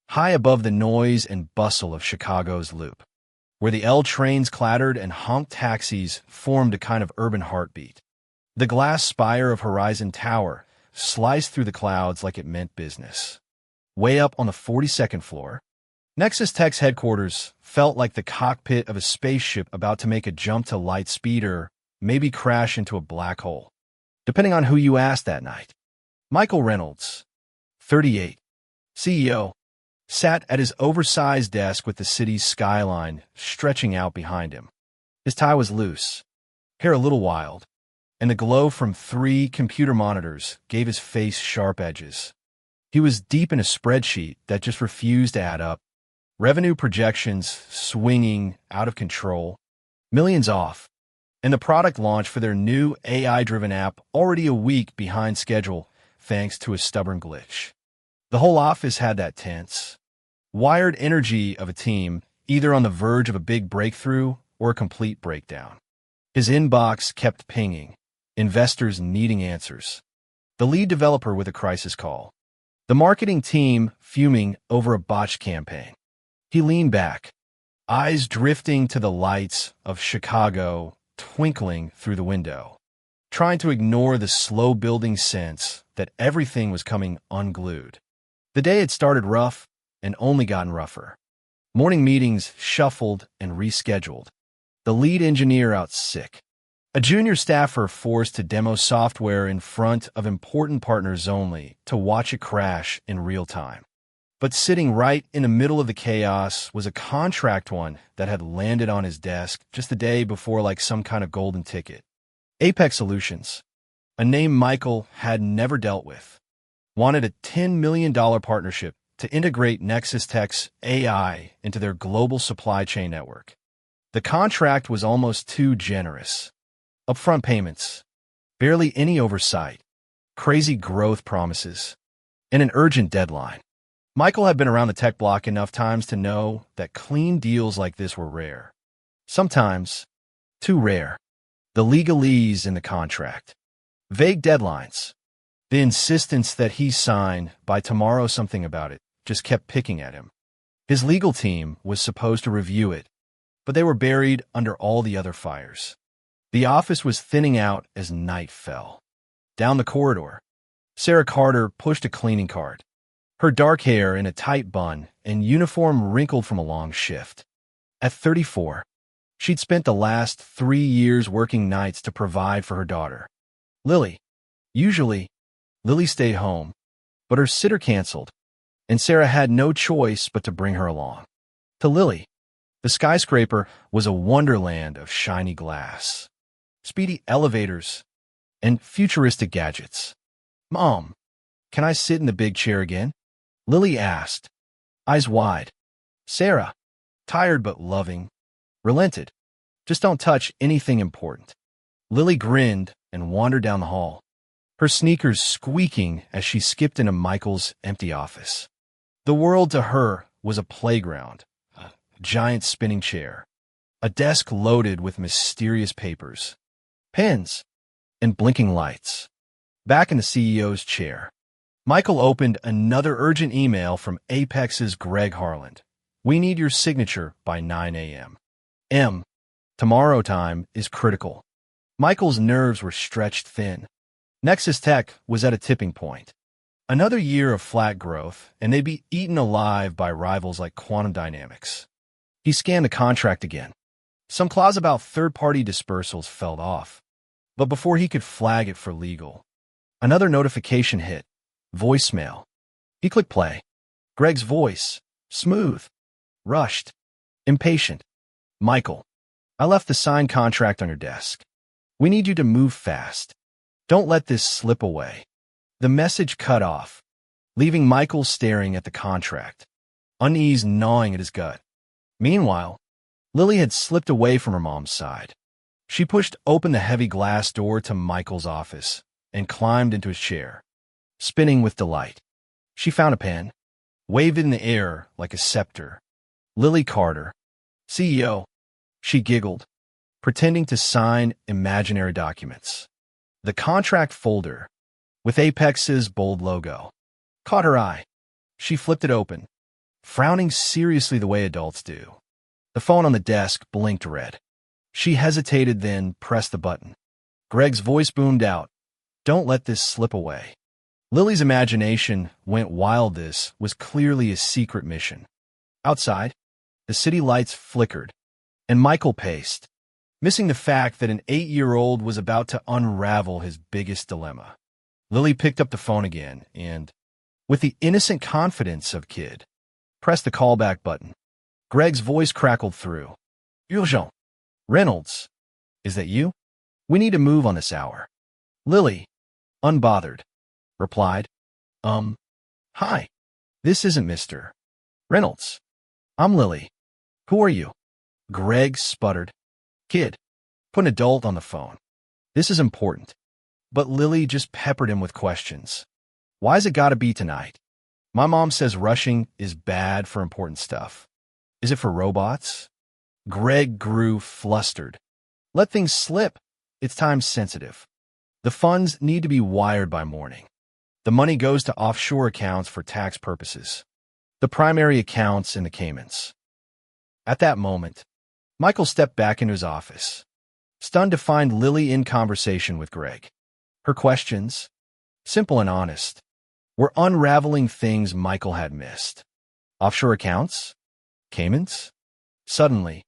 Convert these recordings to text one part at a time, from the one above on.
high above the noise and bustle of Chicago's Loop, where the L trains clattered and honked taxis formed a kind of urban heartbeat. The glass spire of Horizon Tower sliced through the clouds like it meant business. Way up on the 42nd floor, Nexus Tech's headquarters felt like the cockpit of a spaceship about to make a jump to light speed or maybe crash into a black hole, depending on who you asked that night. Michael Reynolds, 38, CEO, sat at his oversized desk with the city's skyline stretching out behind him. His tie was loose, hair a little wild, and the glow from 3 computer monitors gave his face sharp edges. He was deep in a spreadsheet that just refused to add up. Revenue projections swinging out of control, millions off, and the product launch for their new AI-driven app already a week behind schedule thanks to a stubborn glitch. The whole office had that tense, wired energy of a team either on the verge of a big breakthrough or a complete breakdown. His inbox kept pinging, investors needing answers, the lead developer with a crisis call, the marketing team fuming over a botched campaign. He leaned back, eyes drifting to the lights of Chicago twinkling through the window, trying to ignore the slow-building sense that everything was coming unglued. The day had started rough and only gotten rougher. Morning meetings shuffled and rescheduled. The lead engineer out sick. A junior staffer forced to demo software in front of important partners only to watch it crash in real time. But sitting right in the middle of the chaos was a contract one that had landed on his desk just the day before like some kind of golden ticket. Apex Solutions, a name Michael had never dealt with, wanted a $10 million partnership to integrate Nexus Tech's AI into their global supply chain network. The contract was almost too generous. Upfront payments, barely any oversight, crazy growth promises, and an urgent deadline. Michael had been around the tech block enough times to know that clean deals like this were rare. Sometimes, too rare. The legalese in the contract. Vague deadlines. The insistence that he sign by tomorrow something about it just kept picking at him. His legal team was supposed to review it, but they were buried under all the other fires. The office was thinning out as night fell. Down the corridor, Sarah Carter pushed a cleaning cart, her dark hair in a tight bun and uniform wrinkled from a long shift. At 34, she'd spent the last 3 years working nights to provide for her daughter, Lily. Usually, Lily stayed home, but her sitter canceled, and Sarah had no choice but to bring her along. To Lily, the skyscraper was a wonderland of shiny glass, speedy elevators, and futuristic gadgets. "Mom, can I sit in the big chair again?" Lily asked, eyes wide. Sarah, tired but loving, relented. "Just don't touch anything important." Lily grinned and wandered down the hall, her sneakers squeaking as she skipped into Michael's empty office. The world to her was a playground, a giant spinning chair, a desk loaded with mysterious papers, pens, and blinking lights. Back in the CEO's chair, Michael opened another urgent email from Apex's Greg Harland. "We need your signature by 9 a.m. Tomorrow time is critical." Michael's nerves were stretched thin. Nexus Tech was at a tipping point. Another year of flat growth, and they'd be eaten alive by rivals like Quantum Dynamics. He scanned the contract again. Some clause about third-party dispersals fell off. But before he could flag it for legal, another notification hit. Voicemail. He clicked play. Greg's voice. Smooth. Rushed. Impatient. "Michael, I left the signed contract on your desk. We need you to move fast. Don't let this slip away." The message cut off, leaving Michael staring at the contract, unease gnawing at his gut. Meanwhile, Lily had slipped away from her mom's side. She pushed open the heavy glass door to Michael's office and climbed into his chair, spinning with delight. She found a pen, waved it in the air like a scepter. "Lily Carter, CEO," she giggled, pretending to sign imaginary documents. The contract folder, with Apex's bold logo, caught her eye. She flipped it open, frowning seriously the way adults do. The phone on the desk blinked red. She hesitated, then pressed the button. Greg's voice boomed out. "Don't let this slip away." Lily's imagination went wild. This was clearly a secret mission. Outside, the city lights flickered, and Michael paced, missing the fact that an 8-year-old was about to unravel his biggest dilemma. Lily picked up the phone again and, with the innocent confidence of a kid, pressed the callback button. Greg's voice crackled through. "Urgent. Reynolds. Is that you? We need to move on this hour." Lily, unbothered, replied, Hi. This isn't Mr. Reynolds. I'm Lily. Who are you?" Greg sputtered. "Kid, put an adult on the phone. This is important." But Lily just peppered him with questions. "Why's it gotta be tonight? My mom says rushing is bad for important stuff. Is it for robots?" Greg grew flustered. "Let things slip. It's time sensitive. The funds need to be wired by morning. The money goes to offshore accounts for tax purposes. The primary accounts in the Caymans." At that moment, Michael stepped back into his office, stunned to find Lily in conversation with Greg. Her questions, simple and honest, were unraveling things Michael had missed. Offshore accounts? Caymans? Suddenly,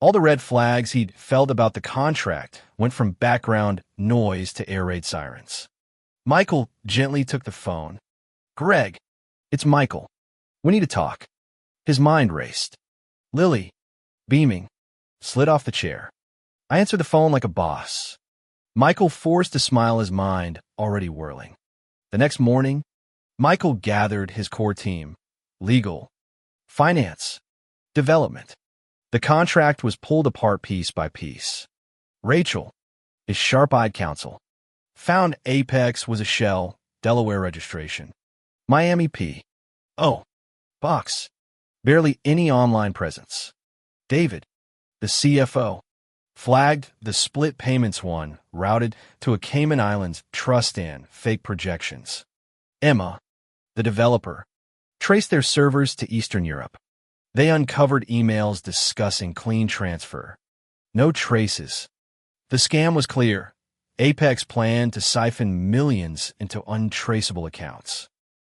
all the red flags he'd felt about the contract went from background noise to air raid sirens. Michael gently took the phone. "Greg, it's Michael. We need to talk." His mind raced. Lily, beaming, slid off the chair. I answered the phone like a boss. Michael forced a smile, his mind already whirling. The next morning, Michael gathered his core team: legal, finance, development. The contract was pulled apart piece by piece. Rachel, his sharp-eyed counsel, found Apex was a shell, Delaware registration. Miami P.O. Box, barely any online presence. David, the CFO, flagged the split payments one routed to a Cayman Islands trust and fake projections. Emma, the developer, traced their servers to Eastern Europe. They uncovered emails discussing clean transfer. No traces. The scam was clear. Apex planned to siphon millions into untraceable accounts.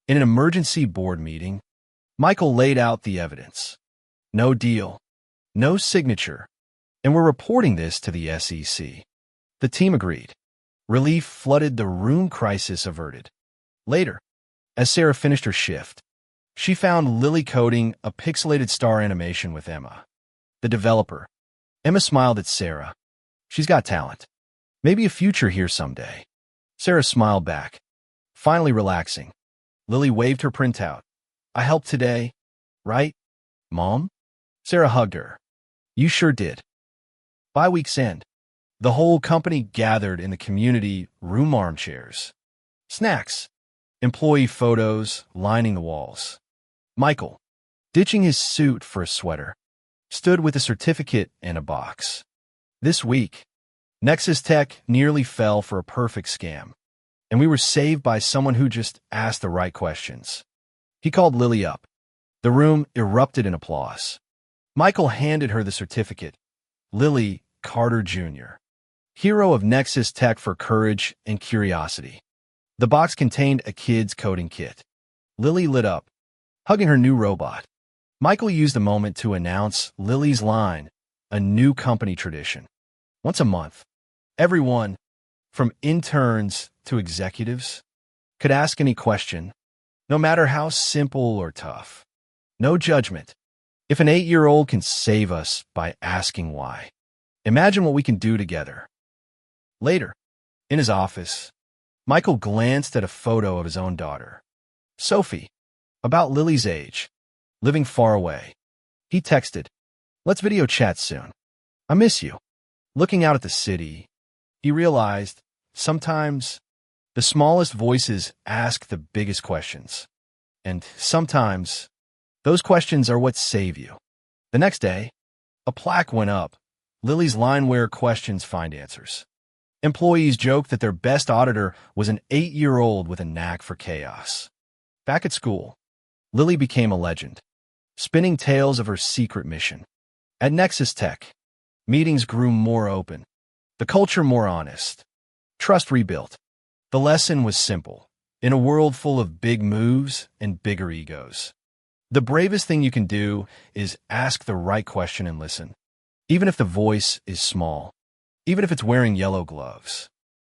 In an emergency board meeting, Michael laid out the evidence. No deal, no signature, and we're reporting this to the SEC. The team agreed. Relief flooded the room, crisis averted. Later, as Sarah finished her shift, she found Lily coding a pixelated star animation with Emma, the developer. Emma smiled at Sarah. "She's got talent. Maybe a future here someday." Sarah smiled back, finally relaxing. Lily waved her printout. "I helped today, right, Mom?" Sarah hugged her. "You sure did." By week's end, the whole company gathered in the community room, armchairs, snacks, employee photos lining the walls. Michael, ditching his suit for a sweater, stood with a certificate and a box. This week, Nexus Tech nearly fell for a perfect scam, and we were saved by someone who just asked the right questions. He called Lily up. The room erupted in applause. Michael handed her the certificate. Lily Carter Jr., hero of Nexus Tech for courage and curiosity. The box contained a kid's coding kit. Lily lit up, hugging her new robot. Michael used the moment to announce Lily's line, a new company tradition. Once a month, everyone, from interns to executives, could ask any question, no matter how simple or tough. No judgment. If an 8-year-old can save us by asking why, imagine what we can do together. Later, in his office, Michael glanced at a photo of his own daughter, Sophie, about Lily's age, living far away. He texted, "Let's video chat soon. I miss you." Looking out at the city, he realized sometimes the smallest voices ask the biggest questions, and sometimes those questions are what save you. The next day, a plaque went up. Lily's line where questions find answers. Employees joked that their best auditor was an 8-year-old with a knack for chaos. Back at school, Lily became a legend. spinning tales of her secret mission. At Nexus Tech, meetings grew more open, the culture more honest, trust rebuilt. The lesson was simple. In a world full of big moves and bigger egos, the bravest thing you can do is ask the right question and listen. Even if the voice is small, even if it's wearing yellow gloves.